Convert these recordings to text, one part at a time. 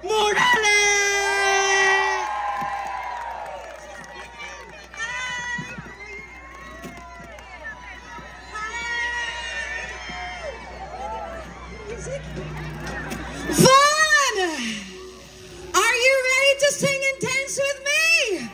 Morales! Fun! Are you ready to sing and dance with me?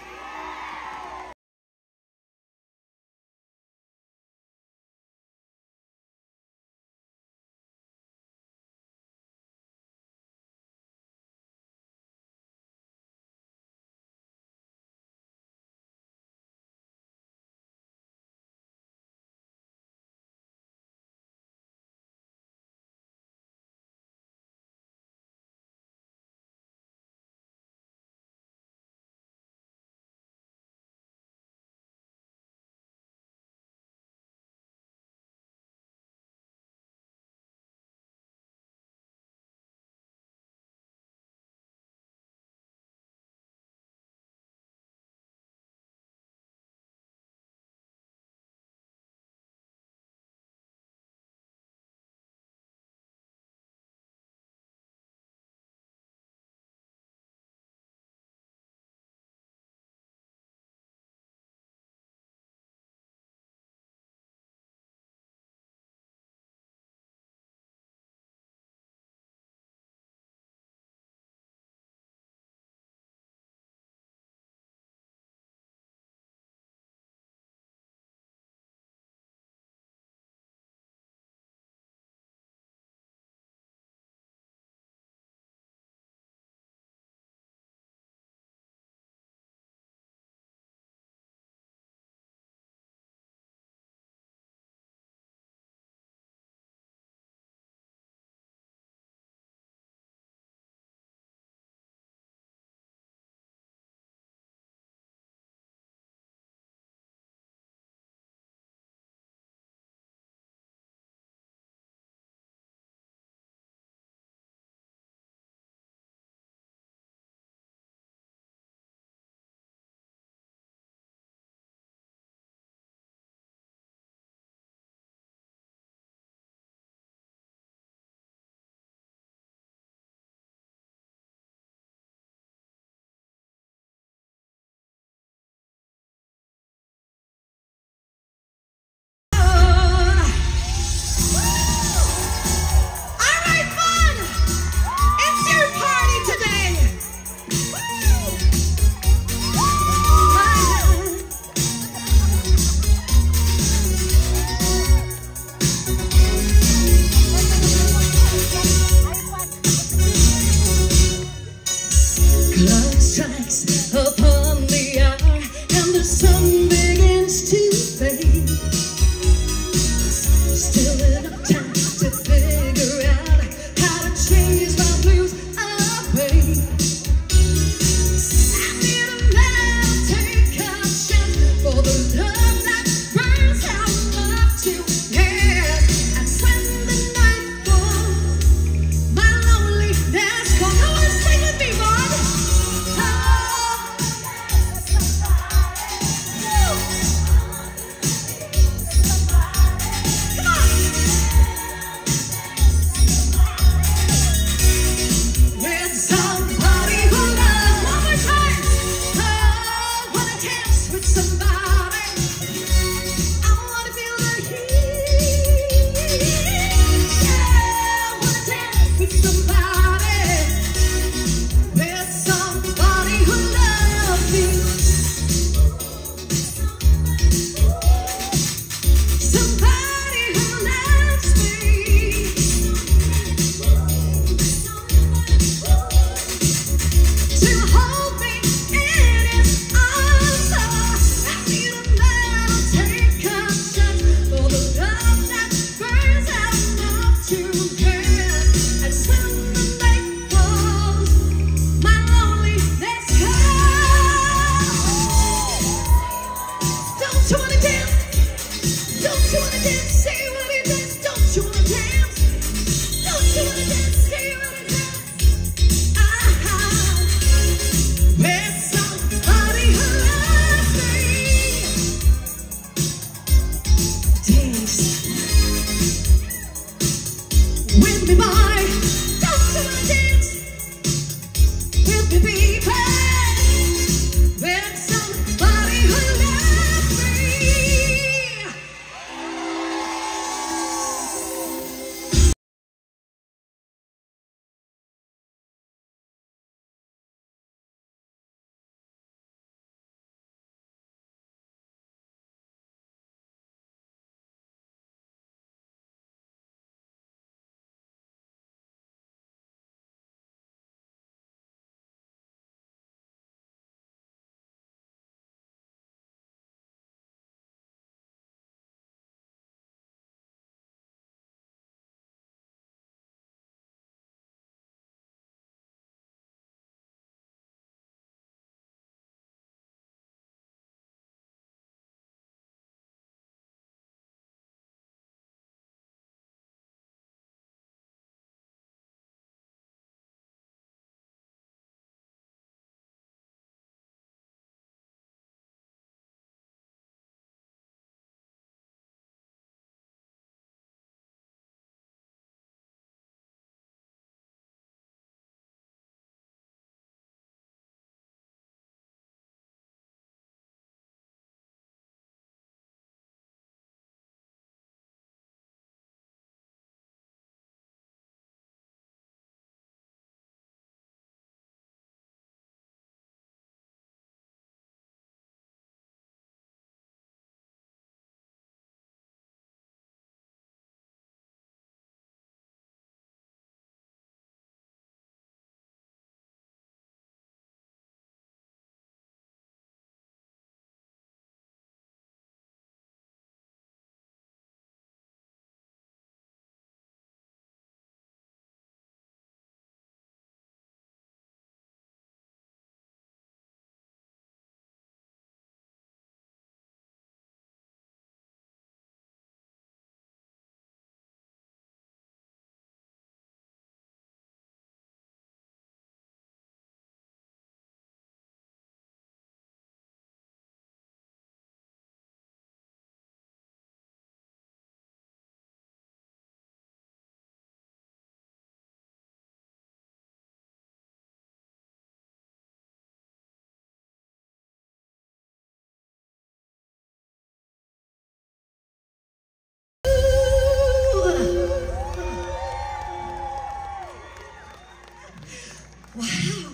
Wow!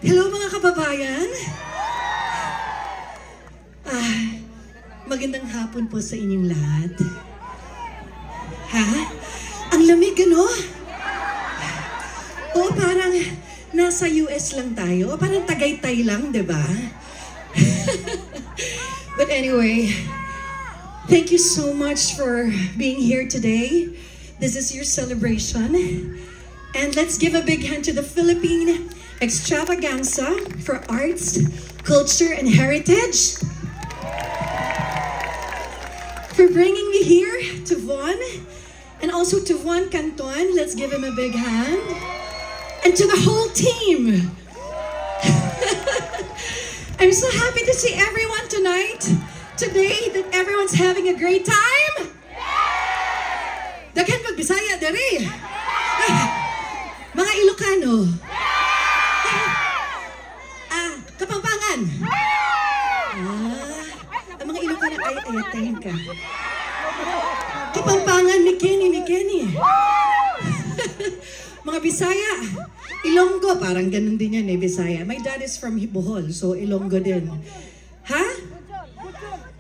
Hello mga kababayan! Magandang hapon po sa inyong lahat. Ha? Ang lamig, ano? O parang nasa US lang tayo. O parang Tagaytay lang, di ba? But anyway, thank you so much for being here today. This is your celebration. And let's give a big hand to the Philippine Extravaganza for Arts, Culture, and Heritage for bringing me here to Von, and also to Von Canton. Let's give him a big hand. And to the whole team. I'm so happy to see everyone tonight. Today, that everyone's having a great time. Daghan mag-Bisaya dere. Mga Ilocano. Kapampangan. Ang mga Ilocano ay ayatayin ka. Kapampangan ni Kenny. Mga Bisaya. Ilonggo, parang ganun din yan Bisaya. My dad is from Bohol, so Ilonggo din. Ha?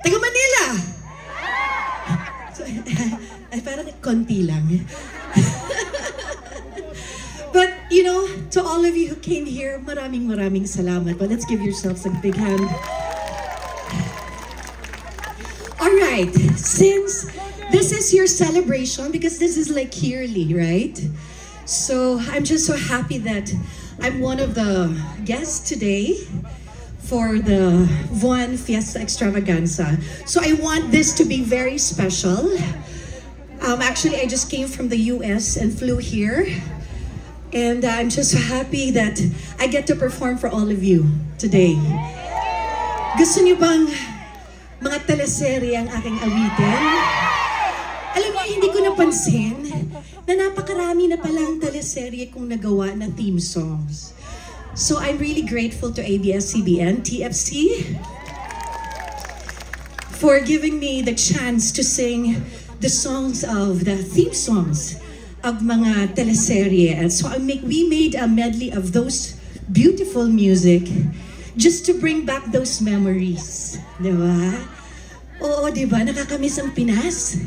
Taga Manila! So, ay parang konti lang. But, you know, to all of you who came here, maraming salamat. But let's give yourselves a big hand. Alright, since this is your celebration, because this is like yearly, right? So, I'm just so happy that I'm one of the guests today for the Von Fiesta Extravaganza. So, I want this to be very special. Actually, I just came from the US and flew here. And I'm just so happy that I get to perform for all of you today. Gusto niyo bang mga teleserye ang aking awitin? Alam niyo, hindi ko napansin na napakarami na palang teleserye kong nagawa na theme songs. So I'm really grateful to ABS-CBN, TFC, for giving me the chance to sing the songs of the theme songs of mga teleserye. And so we made a medley of those beautiful music just to bring back those memories. Diba? Oo, diba? Nakakamiss ang Pinas.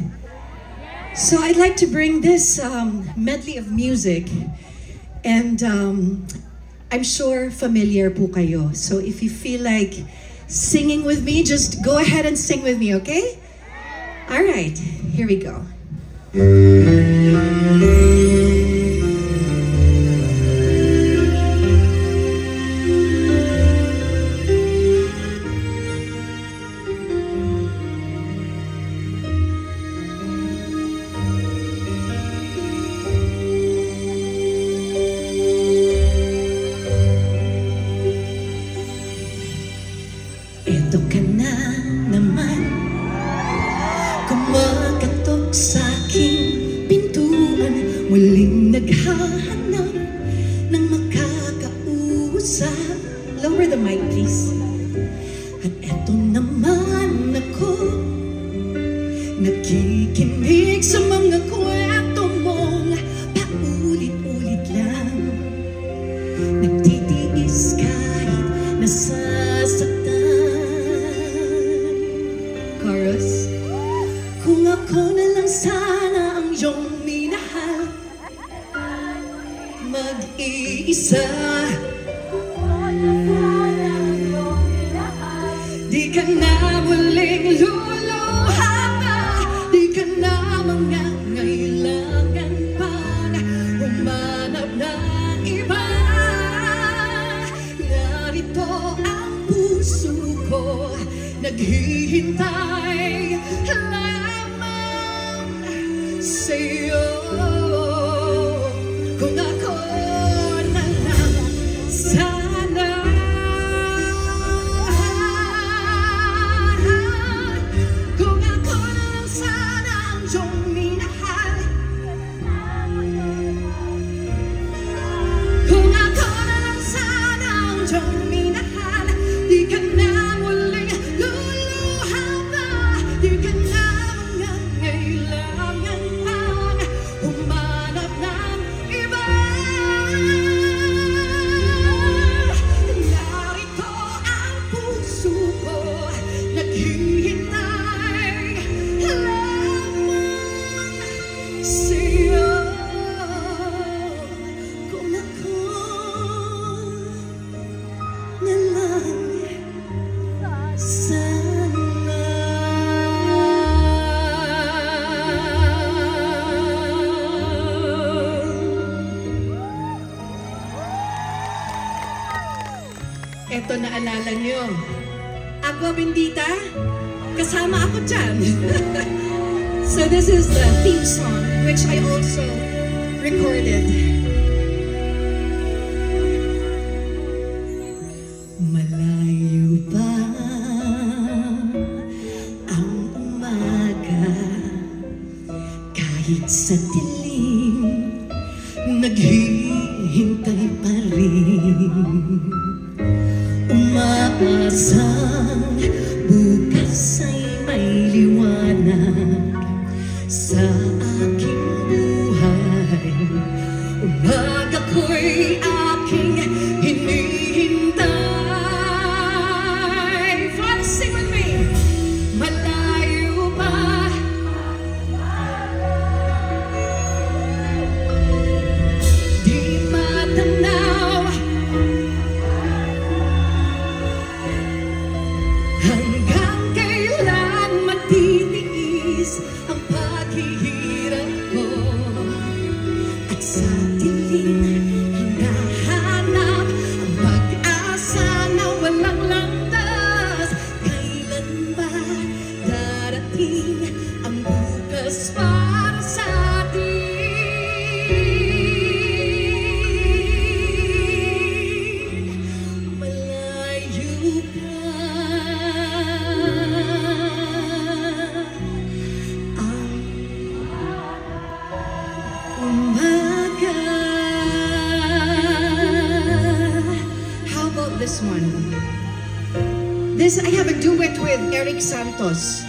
So I'd like to bring this medley of music, and I'm sure familiar po kayo. So if you feel like singing with me, just go ahead and sing with me, okay? All right, here we go. Ito ka na naman, kumakatok sa aking pintuan, muling naghahanap ng makakausap. Lower the mic, please. At eto naman ako, nakikinig sa mga kwento mong paulit-ulit lang, nagtitiis kahit nasasaktan. Chorus. Kung ako na lang sana ang iyong minahal, mag-iisa, di ka na muling luluha pa, di ka na mangangailangan pang humanap ng iba. Narito ang puso ko, naghihintay lamang sa'yo. Kung ako na lang sana, kung ako na lang sana ang iyong minahal, kung ako na lang sana ang iyong minahal, di ka na muling luluha pa, Eto, naalala nyo. Agua Bendita, kasama ako dyan. So this is the theme song, which I also recorded. Malayo pa ang umaga, kahit sa dilim, naghihintay pa rin. Umaasang bukas ay may liwanag sa aking buhay. Umaga ko'y aking hinihintay. Friends, sing with me. Malayo pa di matanaw, hanggang kailan matitiis ang paghihirap ko, at sa dilim hinahanap ang pag-asa na walang landas. Kailan ba darating ang bukas para sa atin? Malayo pa umaga. How about this one? This, I have a duet with Eric Santos.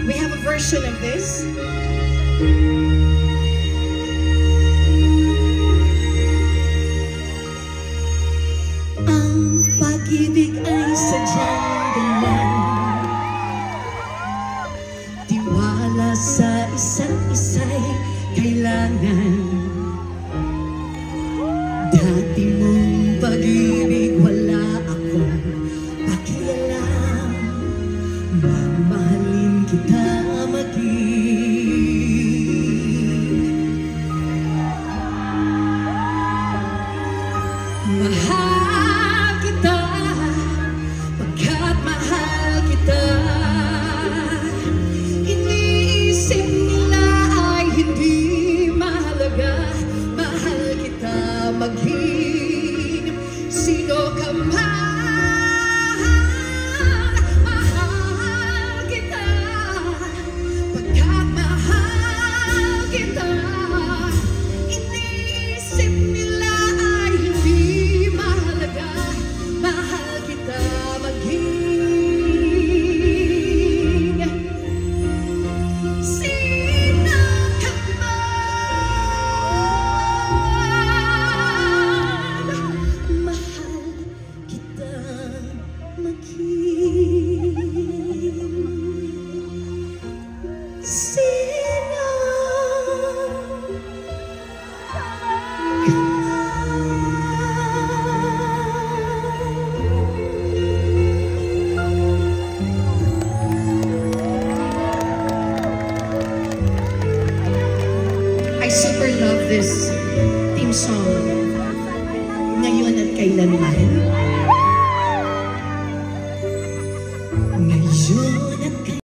We have a version of this. Ang pag-ibig ay sadyang ganyan, tiwala sa isa't isa'y kailangan. Dati mong pag-ibig wala akong pakialam, mamahalin kita maging. Mahal kita pagkat mahal kita. Iniisip nila ay hindi mahalaga. Mahal kita maging sino ka man. Mahal kita pagkat mahal kita. Iniisip nila ay hindi mahalaga. Mahal kita maging sino ka man. Mahal kita maging sino ka I super love this theme song. Ngayon at kailanman. Ngayon at kailanman.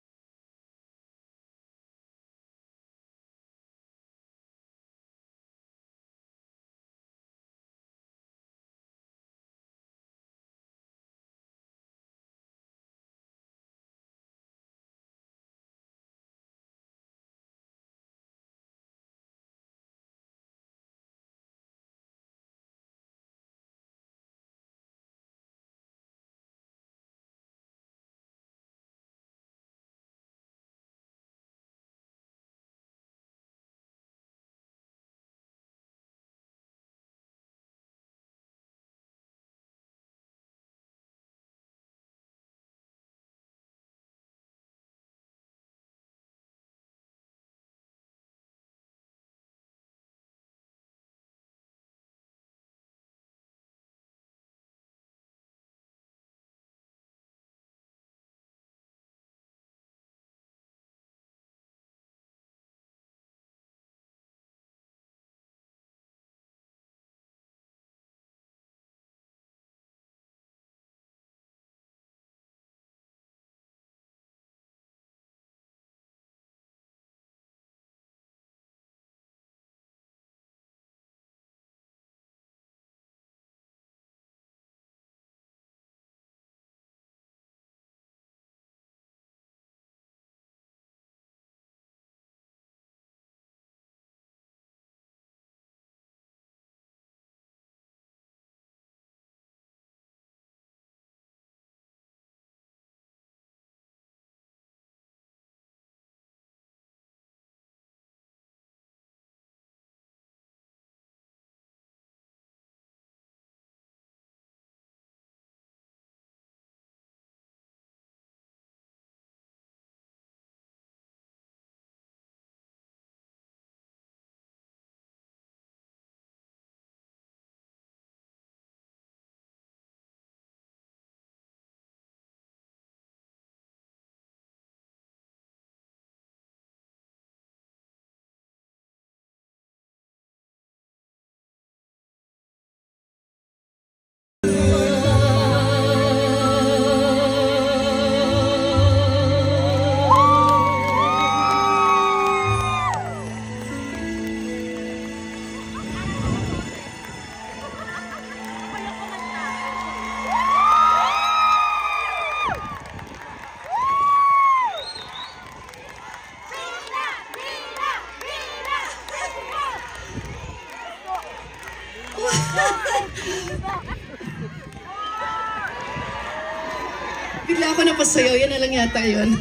bigla ako napasayaw. Yan na lang yata yun.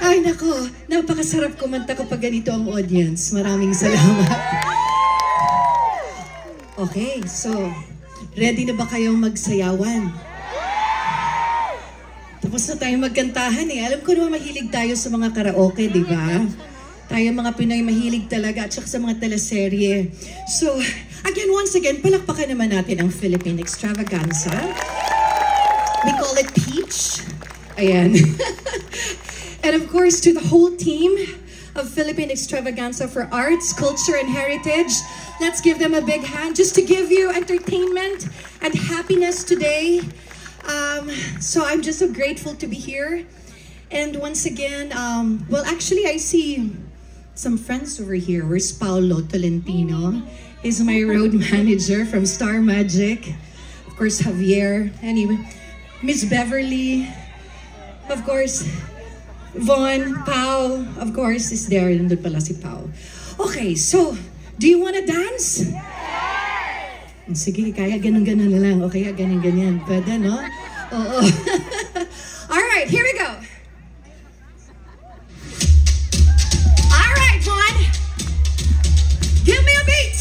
Ay, nako. Napakasarap kumanta kapag ganito ang audience. Maraming salamat. Okay, so, ready na ba kayong magsayawan? Tapos na tayo magkantahan eh. Alam ko naman mahilig tayo sa mga karaoke, di ba? Tayo mga Pinoy mahilig talaga at saka sa mga teleserye. So, again, once again, palakpakan naman natin ang Philippine Extravaganza. We call it Peach. Ayan. And of course, to the whole team of Philippine Extravaganza for Arts, Culture, and Heritage, let's give them a big hand just to give you entertainment and happiness today. So I'm just so grateful to be here. And once again, well, actually, I see some friends over here. Where's Paolo Tolentino? He's my road manager from Star Magic. Of course, Javier. Anyway, Miss Beverly. Of course, Von, Pao, of course, is there. Nandun pala si Pao. Okay, so, do you wanna dance? Sige, kaya ganun-ganun na lang. O kaya ganyan-ganyan. Pwede, no? Oo. Alright, here we go. Alright, Von. Give me a beat.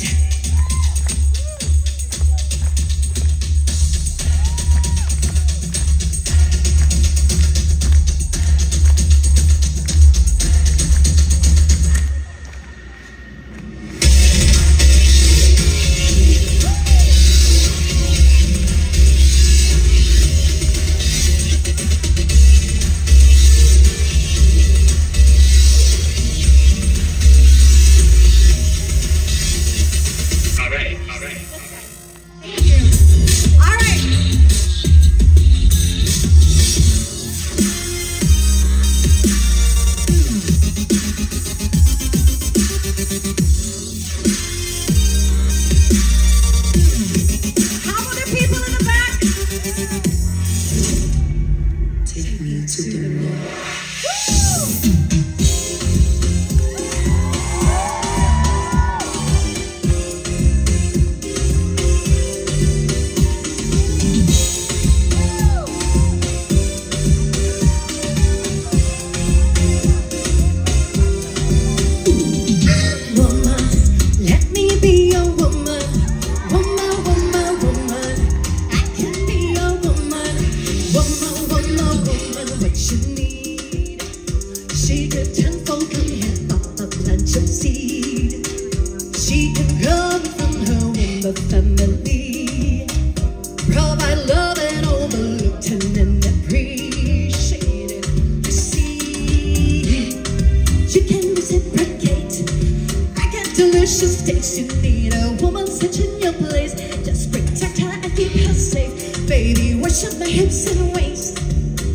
Delicious taste, you need a woman such in your place. Just protect her and keep her safe. Baby, worship my hips and waist.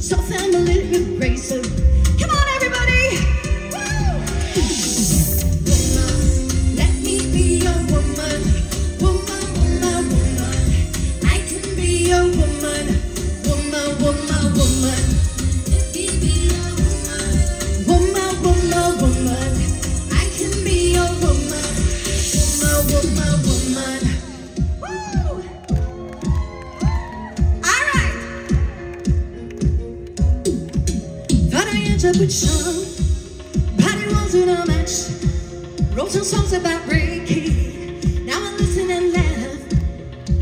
So family with grace. So come on, everybody! Woo! Woman, let me be your woman. Woman, woman, woman. I can be your woman. Woman, woman, woman. Let me be your woman. Woman, woman, woman. I can be your woman. Woman, woman. Woo! All right. Thought I ended up with Sean, but it wasn't a match. Wrote some songs about Ricky. Now I listen and laugh.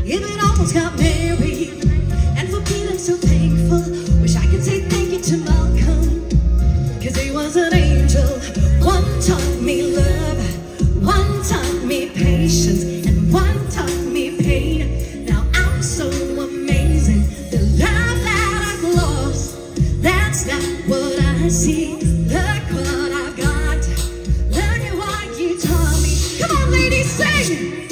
Even almost got married. And for feeling so thankful, wish I could say thank you to Malcolm, 'cause he was an angel. One taught me love, one taught me patience, and one taught me pain. Now I'm so amazing. The love that I've lost, that's not what I see. Look what I've got. Look at what you taught me. Come on, ladies, sing.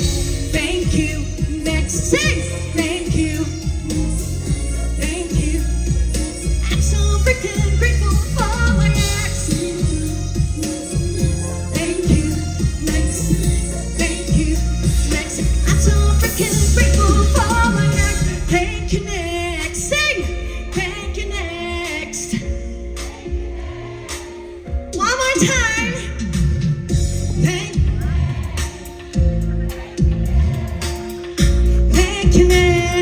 Thank you. Next, sing. Thank you. Thank you. I'm so freaking grateful for my ex. Thank you. Next. Thank you. Next. I'm so freaking grateful for my ex. Thank you. Next. Sing. Thank you. Next. One more time. Thank you. Next.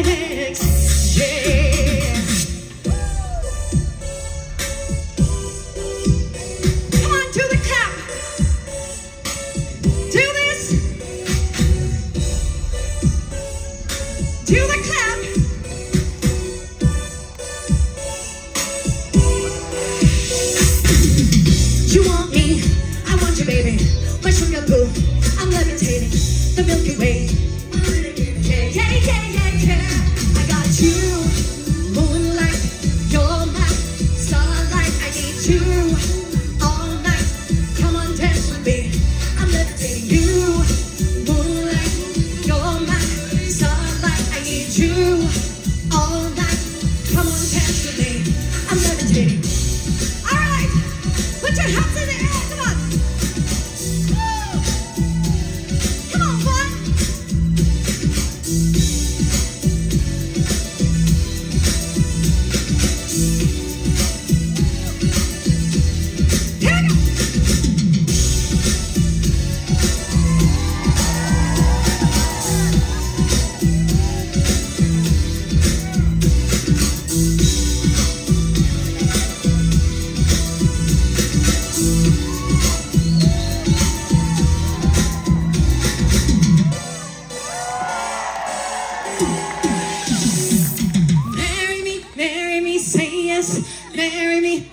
to the clap. You want me, I want you, baby. My sugar boo, I'm levitating the Milky Way. Yeah, yeah, yeah, yeah, yeah. I got you, moonlight. You're my starlight. I need you all night. Come on, dance with me. I'm levitating you, moonlight. You're my starlight. I need you all night. Come on, dance with me. I'm levitating. All right, put your hands in the air. Come on. Woo. Come on, boy. Here we go. Marry me, say yes. Marry me,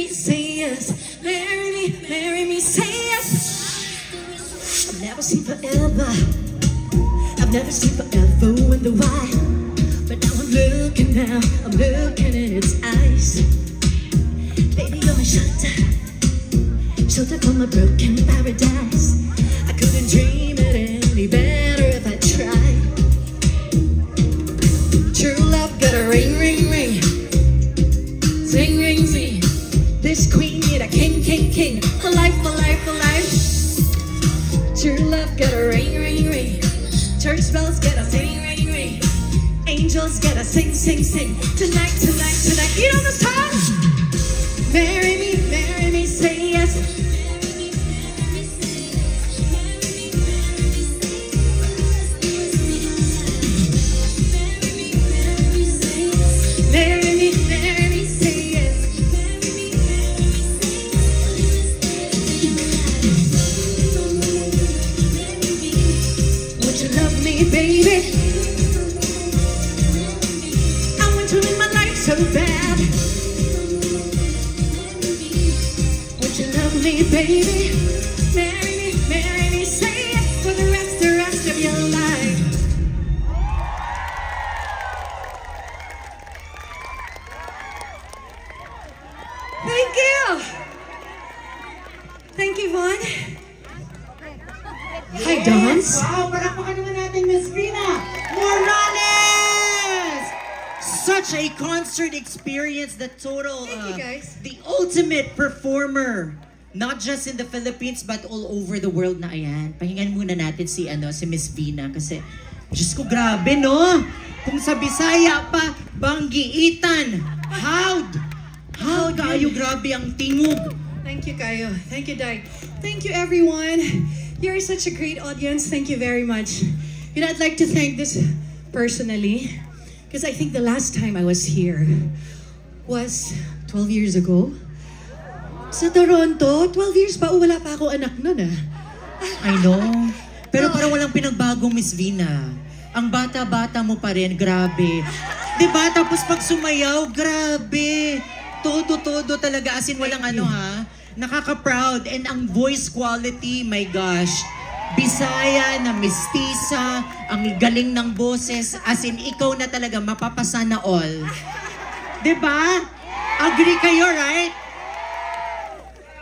say yes. Marry me, say yes. I've never seen forever. I've never seen forever in the wild. But now I'm looking in its eyes. Baby, you're my shelter from a broken paradise. I couldn't dream it any better if I tried. True love got a ring, ring, ring. Sing, ring, sing. This queen need a king, king, king. For life, for life, for life. True love got a ring, ring, ring. Church bells get a sing, ring, ring. Angels get a sing, sing, sing. Tonight, tonight, tonight. You know the song? Marry me, say yes. Marry me, say yes. Would you love me, baby? I want you in my life so bad. Would you love me, baby? Marry me, say yes for the rest of your life. Thank you. Thank you, Vaughn. Hi, Dons. Wow, palakpakan naman natin Miss Vina Morales! Such a concert experience, the total, Thank you, guys. the ultimate performer. Not just in the Philippines, but all over the world na ayan. Pahingan muna natin si Miss Vina kasi, Diyos ko, grabe, no? Kung sa Bisaya pa, banggiitan, howd kayo, grabe ang tingog. Thank you, Kayo. Thank you, Dai. Thank you, everyone. You're such a great audience. Thank you very much. You know, I'd like to thank this personally because I think the last time I was here was 12 years ago. Sa Toronto, 12 years pa, wala pa ako anak nun ah. I know. Pero parang walang pinagbago, Miss Vina. Ang bata-bata mo pa rin, grabe. Diba? Tapos pag sumayaw, grabe. Todo talaga. As in, walang nakaka-proud. And ang voice quality, my gosh. Bisaya na mestiza, ang galing ng boses. As in, ikaw na talaga mapapasana all. Diba? Agree kayo, right?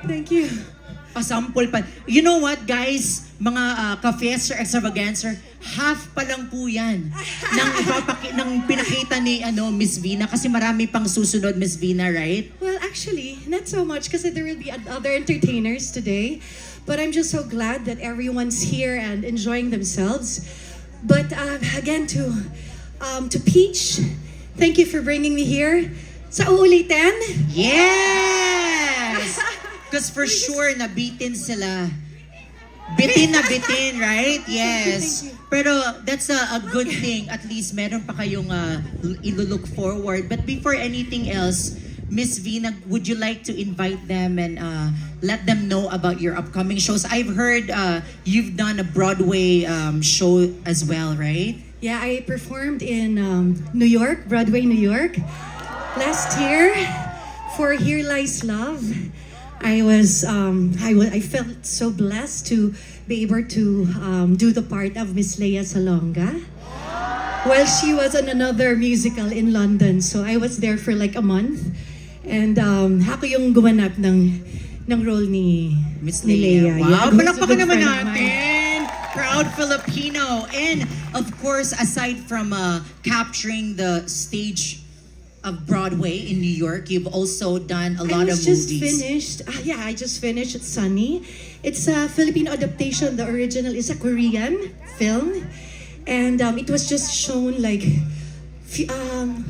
Thank you. Pasample pa. You know what, guys? Mga ka-fester, extravagancer, half pa lang po yan ng pinakita ni Miss Vina. Kasi marami pang susunod, Miss Vina, right? Well, actually, not so much because there will be other entertainers today. But I'm just so glad that everyone's here and enjoying themselves. But again, to Peach, thank you for bringing me here. Sa uulitin? Yes! Because for sure, nabitin sila. Bitin na bitin, right? Yes. Thank you. Pero that's a good thing. At least meron pa kayong ilo-look forward. But before anything else, Miss Vina, would you like to invite them and let them know about your upcoming shows? I've heard you've done a Broadway show as well, right? Yeah, I performed in New York, Broadway, New York, last year for Here Lies Love. I felt so blessed to be able to do the part of Miss Lea Salonga while she was on another musical in London. So I was there for like a month. And ako yung gumanap ng role ni Miss Lea. Lea. Wow, Yeah, palakpakan who's a good naman friend of mine. natin! Proud Filipino. And of course, aside from capturing the stage of Broadway in New York, you've also done a lot of just movies. finished. Yeah, I just finished at Sunny. It's a Filipino adaptation. The original is a Korean film. And it was just shown like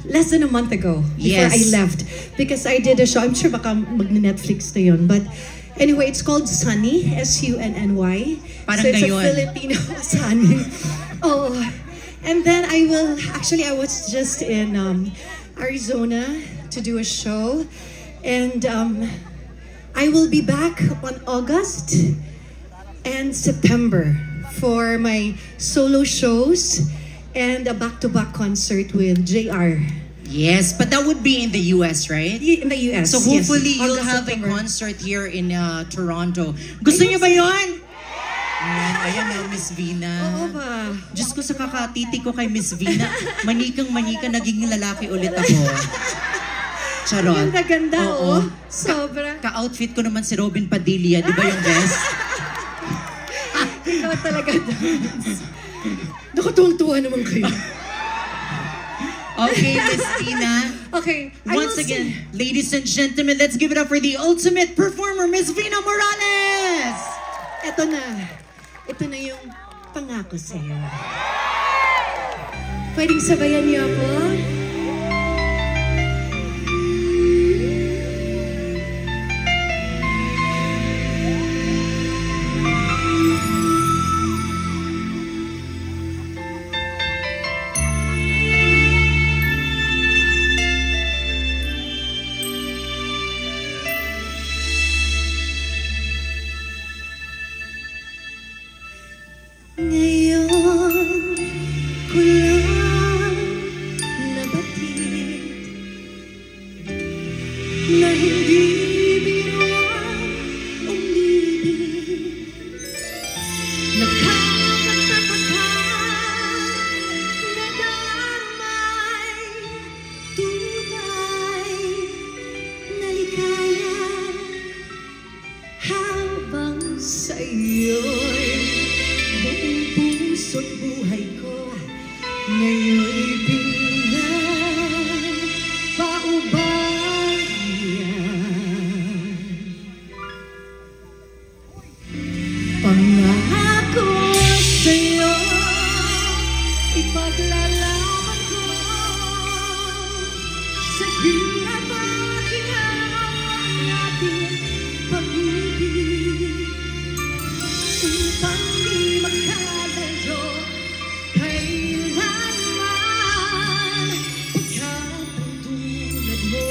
less than a month ago before Yes. I left. Because I did a show. I'm sure baka mag-Netflix na yun. But anyway, it's called Sunny. S-U-N-N-Y. Parang so it's ngayon. a Filipino Sunny. Oh. And then I was just in Arizona to do a show. And I will be back on August and September for my solo shows and a back-to-back concert with JR. Yes, but that would be in the US, right? In the US. So hopefully yes. you'll August, have September. a concert here in Toronto. Gusto niyo ba yun? Ayan na, Miss Vina. Oo ba? Diyos ko, sa kakatiti ko kay Miss Vina, manikang-manika, naging lalaki ulit ako. Charot. Ganda-ganda, Oo. oh. Sobra. Ka-outfit ko naman si Robin Padilla, di ba yung best? Ikaw talaga. Nakatuwang-tuwa naman kayo. Okay, Miss Vina. Okay. I Once will again, sing. ladies and gentlemen, let's give it up for the ultimate performer, Miss Vina Morales! Ito na. Ito na yung pangako sa'yo. Pwedeng sabayan niyo ako? Ngayon ko lang nabatid na hindi biruan umibig. Nakakatapakan na damay tunay na ligaya habang sa'yo'y buong puso't buhay ko ngayon'y pinagpaubaya. Pangako sa'yo, ipaglalaban ko sa hirap at hinawa natin pag-ibig. Upang di magkalayo kailanman, pagkat ang tulad mo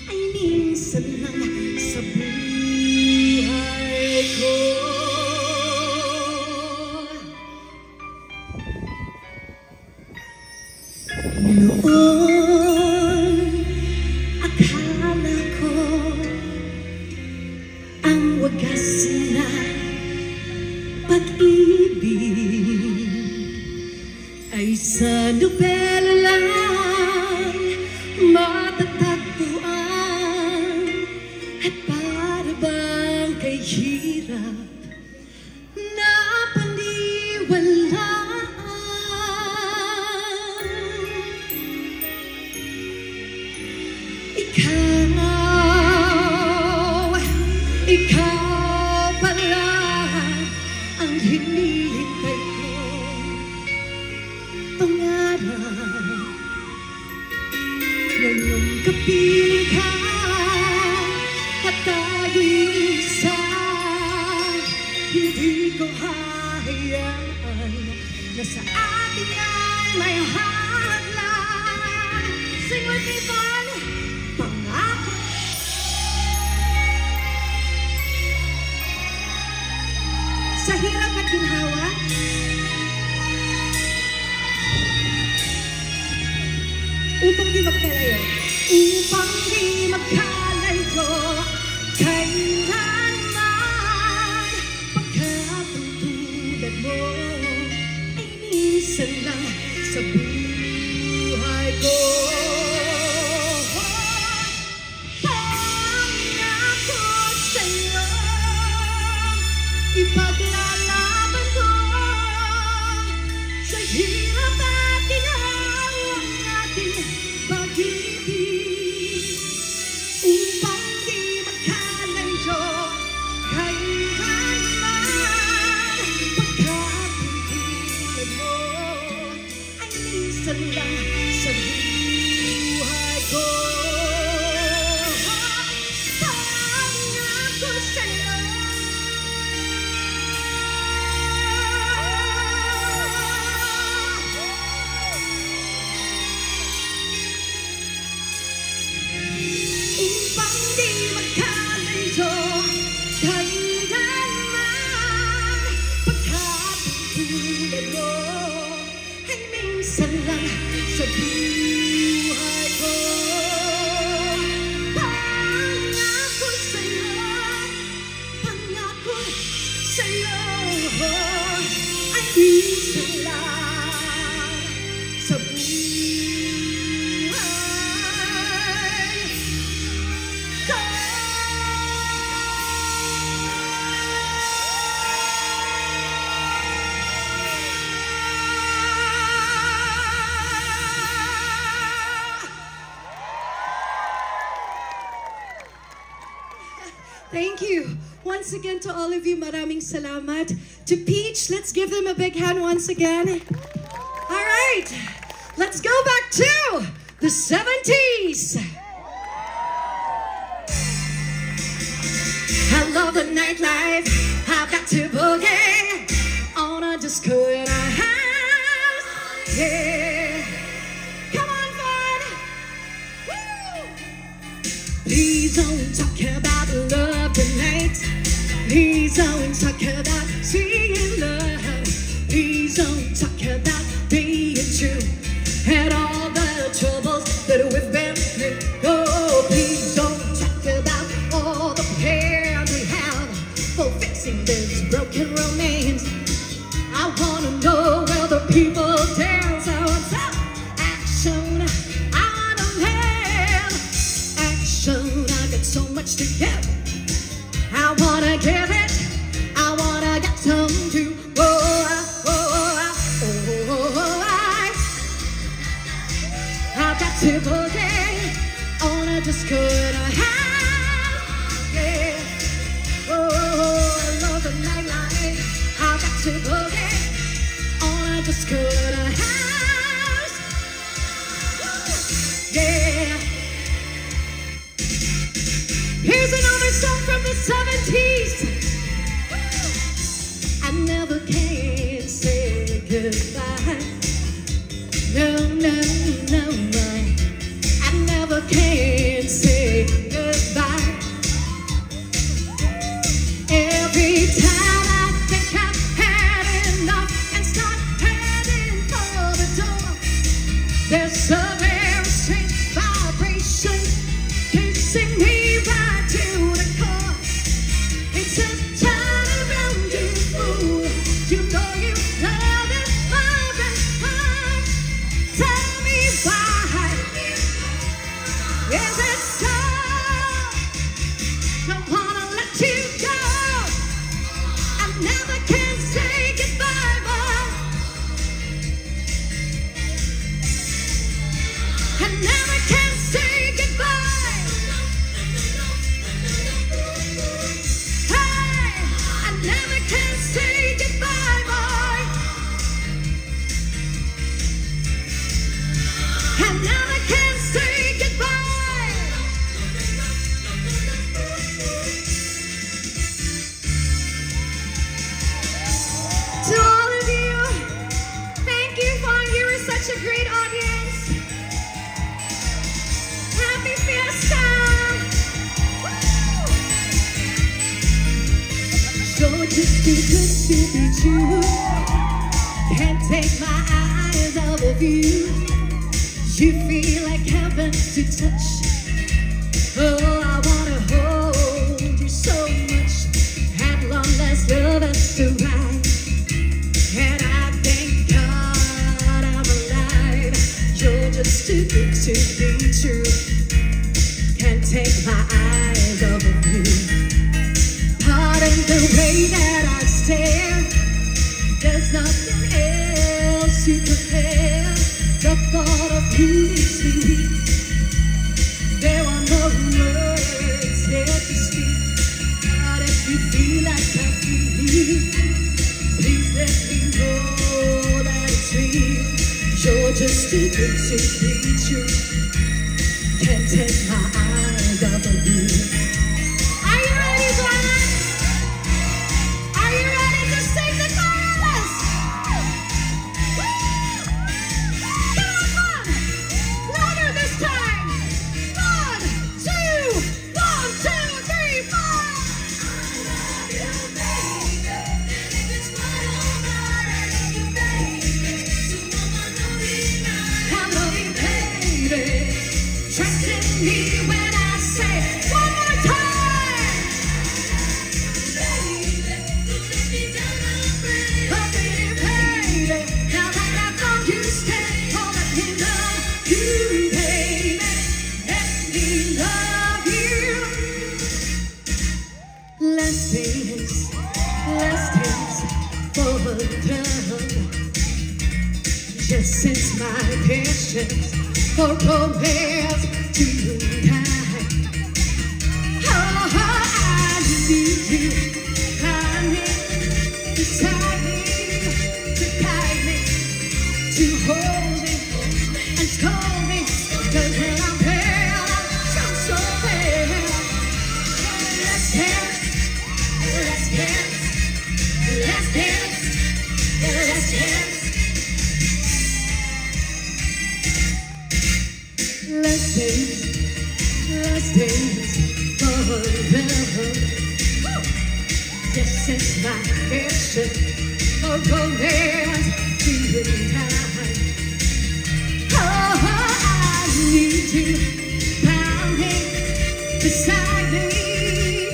ay minsan lang sa buhay ko. Noon, akala ko ang wagas na pag-ibig ay sa nobela lang matatagpuan at para bang kay hirap na paniwalaan. Ikaw pala ang hinihintay ko, pangarap ngayong kapiling ka at tayo'y isa. Hindi ko hahayaan na sa atin ay may hadlang. Sing with me, Paul! Pangako. Sa hirap at ginhawa, Upang di magkalayo. Upang di magkalayo. Kailanman pagkatutulad mo ay minsan lang sa buhay ko. Pangako sa'yo, ipaglalaban ko sa hirap at ginawa ang ating pag-ibig. Upang di magkalayo kailanman pagkatutulad mo ay minsan lang sa buhay ko. Pangako sa'yo, upang di magkalayo kailanman pagkatutulad mo ay minsan lang sa buhay ko. Pangako sa'yo, pangako sa'yo ay minsan lang sa buhay ko. Thank you. Once again to all of you, maraming salamat. To Peach, let's give them a big hand once again. All right, let's go back to the 70s. I love the nightlife, I've got to boogie on a disco in a house. Yeah, come on, fun. Woo! Please don't talk about love tonight. Please don't talk about seeing love. Please don't talk about being true and all the troubles that we've been through. Oh, please don't talk about all the pain we have for fixing this broken romance. I wanna know where the people dance. I want some action. I wanna have action. I got so much to give. I wanna give it. I wanna get some too. I've got to boogie on a disco in a house. Yeah. Oh, I love the nightlife. I've got to boogie on a disco in a house. Yeah. Here's another song from the 70s. I never can say goodbye. No, no, no, no. I never can say goodbye. Every time I think I've had enough and start heading for the door, there's a very strange vibration kissing me right to the core. It says, turn around, you fool. You know you love it more than I. Tell me why. Is it so? Don't wanna let you go. I never can say goodbye, boy. I never can say goodbye. Hey, I never can say goodbye, boy. I never can say goodbye. To all of you, thank you for you're such a great audience. Happy Fiesta! Woo! So just too good to be true. Can't take my eyes off of you. You feel like heaven to touch. Oh, I wanna hold you so much. At long last, love has survived, and I thank God I'm alive. You're just too good to be true. Can't take my eyes off of you. Pardon the way that I stare. There's nothing else to compare. The thought of you makes me weak. There are no words left to speak. But if you feel like I feel, please let me know that it's real. You're just too good to be true. Can't take my eyes off of you. Are you ready, Brian? Are you ready to sing the chorus? Come on! Louder this time! 1, 2, 1, 2, 3, 4! I love you, baby. And if it's not alright, I love you, baby. So I love you, baby. Trust in me when I say one more time. Baby, don't let me down, I'm afraid. Oh, baby, now that I know you stay, oh, let me love you, baby. Let me love you. Last days for love. Just since my patience for romance to die. Oh, I need you, honey, beside me, to guide me, to hold me and scold me. 'Cause when I'm pale, I'm so pale. Let's dance, let's dance, let's dance, let's dance. Last days for love. Just since my passion for romance to die. Oh, I need you pounding beside me,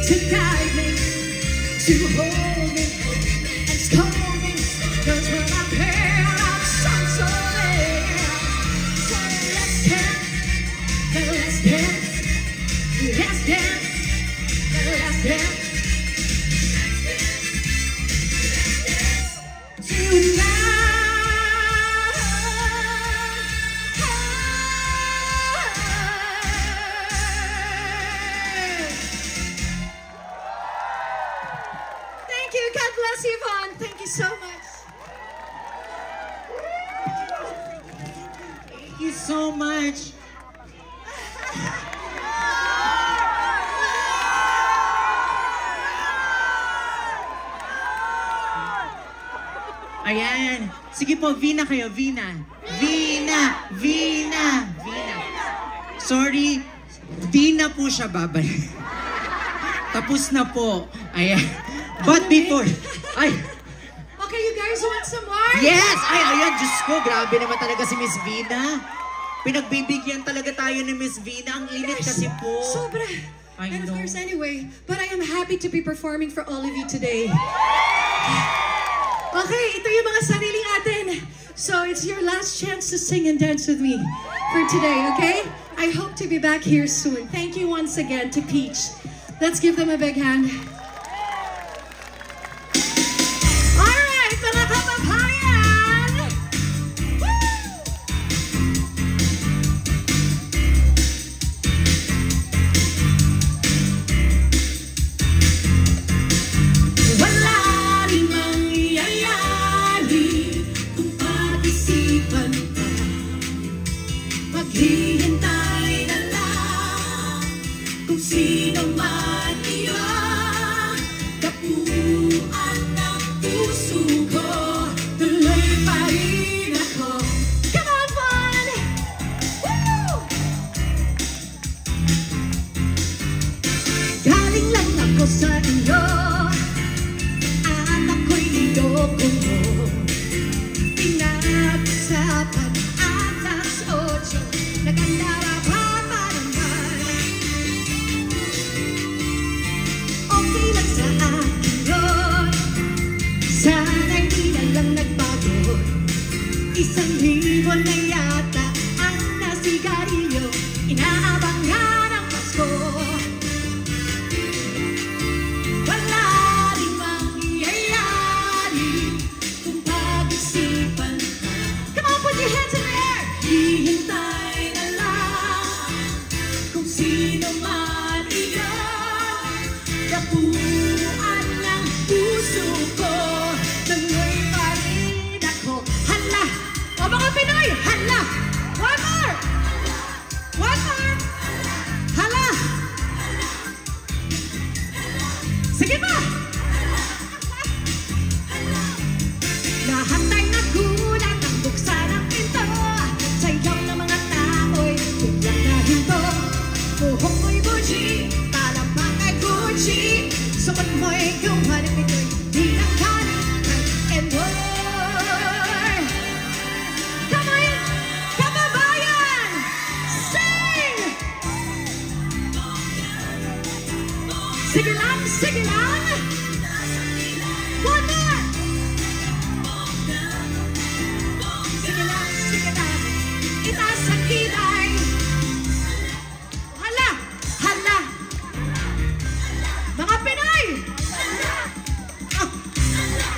to guide me, to hold me and scold me. 'Cause when I'm pale, I'm so pale. So let's dance. Let's dance, let's dance, let's dance tonight. Thank you, God bless you, Vaughn. Thank you so much. Thank you so much. Ayan. Sige po, Vina kayo, Vina. Vina! Vina! Vina. Sorry, di na po siya babalik. Tapos na po. Ayan. But before, ay, Okay, you guys want some more? yes! Ay, ayan, Diyos ko, grabe naman talaga si Miss Vina. Pinagbibigyan talaga tayo ni Miss Vina. Ang init kasi po. Sobra. I And of know. course, anyway, but I am happy to be performing for all of you today. Okay, ito yung mga sariling atin. So it's your last chance to sing and dance with me for today, okay? I hope to be back here soon. Thank you once again to Peach. Let's give them a big hand. All right, mga kababayan! Woo! Wala rin mangyayari kung pag-isipan pa. Maghihintay na lang kung sino man iyan. Kapuan ng puso ko, tuloy pa rin ako. Come on, Vaughn! Woo! Galing lang ako sa inyo, at ako'y niloko mo. Pinag-usapan alas 8. Sige lang, sige lang. One more. Sige lang, sige lang. Itaas ang kilay. Hala, hala. Mga Pinoy. Ah,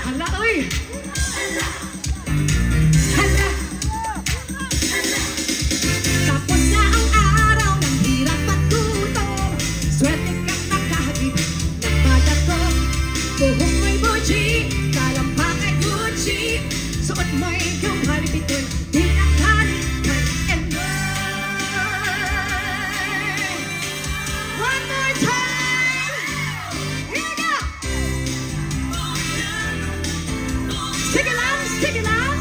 hala, oy. Hala. Tapos na ang araw ng hirap at gutom. Swerte kang nakahagip ng palato. Buhok mo'y Gucci, talampang ay Gucci. Suot mo'y gawari pito'y pinakalitan and more. One more time. Here we go. Sige lang, sige lang.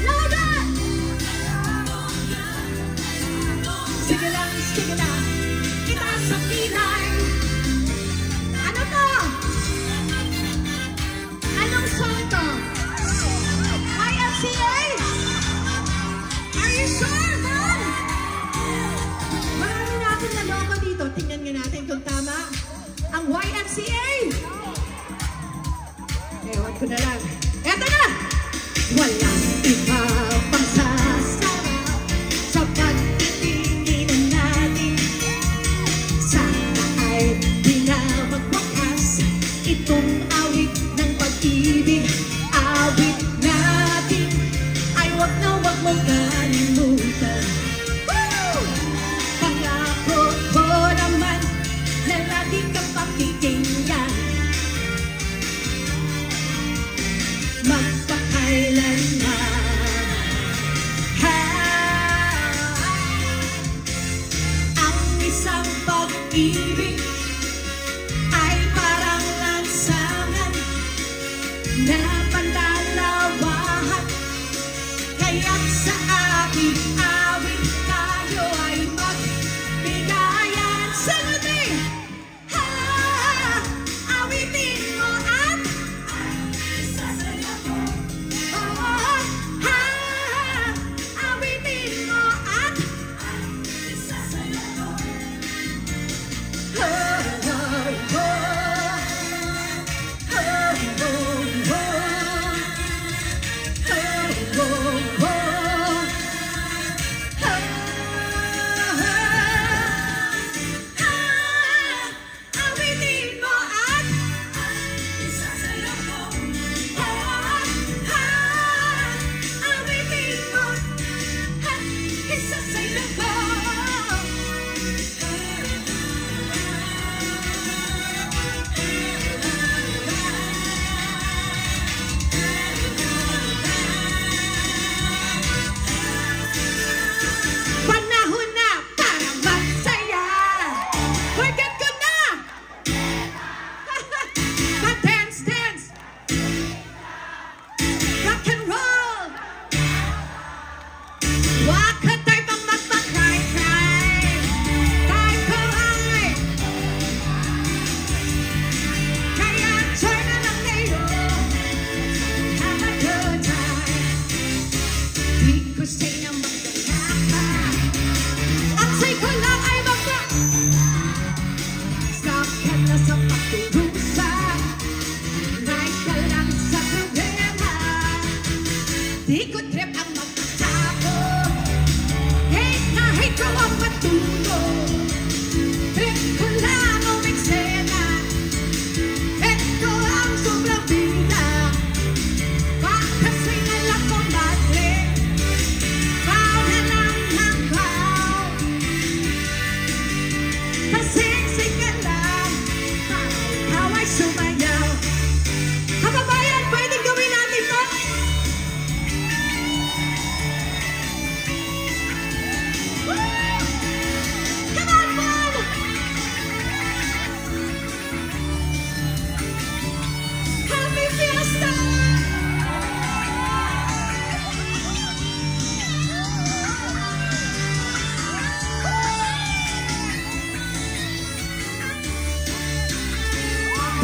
Louder. Sige lang, sige lang. Itaas ang kilay. Ano to? Anong song to? YMCA? Are you sure, man? Marami natin naloko dito. Tingnan nga natin kung tama. Ang YMCA. Ewan ko na lang. Eto na! Walang iba pang sasarap sa pagtitingin natin. Sana ay di na magwakas itong awit ng pag-ibig. Awit natin ay wag na wag mong kalimutan. Woo! Pangako ko naman na lagi kang pakikinggan. Magpakailanman. Ha! Ang isang pag-ibig ay parang lansangan na pandalawahan. Kaya't sa aking awit tayo ay magbigayan. Sagutin! Ha! Awitin mo at oh, ha! Awitin mo at oh, oh, oh. Panahon na para magsaya. Forget ko na. Pa-dance, dance. Rock and roll. Wag ka tayo pang magpa-cry, cry. Tayo ko ay. Kaya join na lang ngayon. Have a good time. Di ko say na magdala. Ang say ko lang ay magpa. Stop ka na sa pagturusa. Right ka lang sa problema. Di ko trip ang magpatako. Hate na hate ko ang matulog. Trip ko lang ang eksena. Ito ang sobrang bilang. Kasi na lang kong madre. Bow na lang ng bow. Pasingsing ka lang. Ikaw ay sumayaw. Kababayan, pwedeng gawin natin to? Woo! Come on, Mom! Happy Fiesta!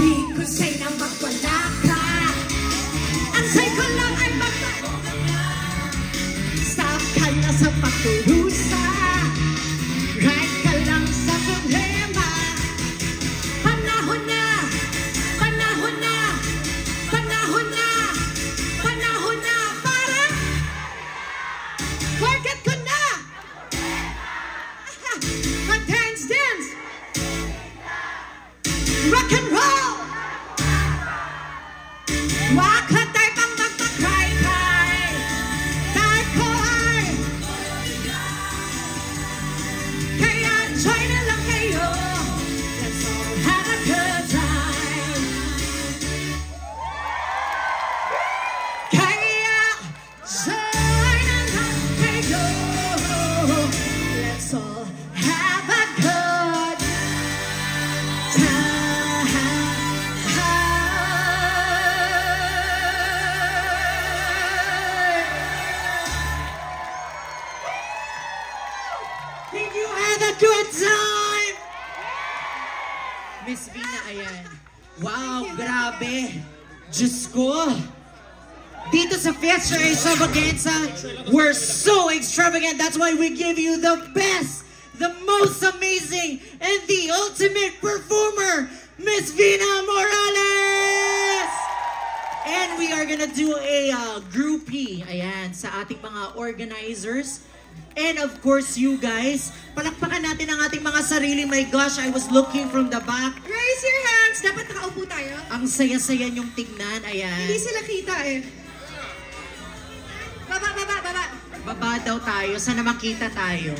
Di ko say na magwala ka. Ang say ko lang ay stop ka na sa pagturusa. Right ka lang sa problema. a good time! Miss Vina, ayan. Wow, grabe. Diyos ko. Dito sa Fiesta Extravaganza, we're so extravagant. That's why we give you the best, the most amazing, and the ultimate performer, Miss Vina Morales! And we are gonna do a groupie, ayan, sa ating mga organizers. And of course, you guys, palakpakan natin ang ating mga sarili. My gosh, I was looking from the back. Raise your hands! Dapat nakaupo tayo. Ang saya-saya niyong tignan, ayan. Hindi sila kita eh. Baba! Baba daw tayo, sana makita tayo.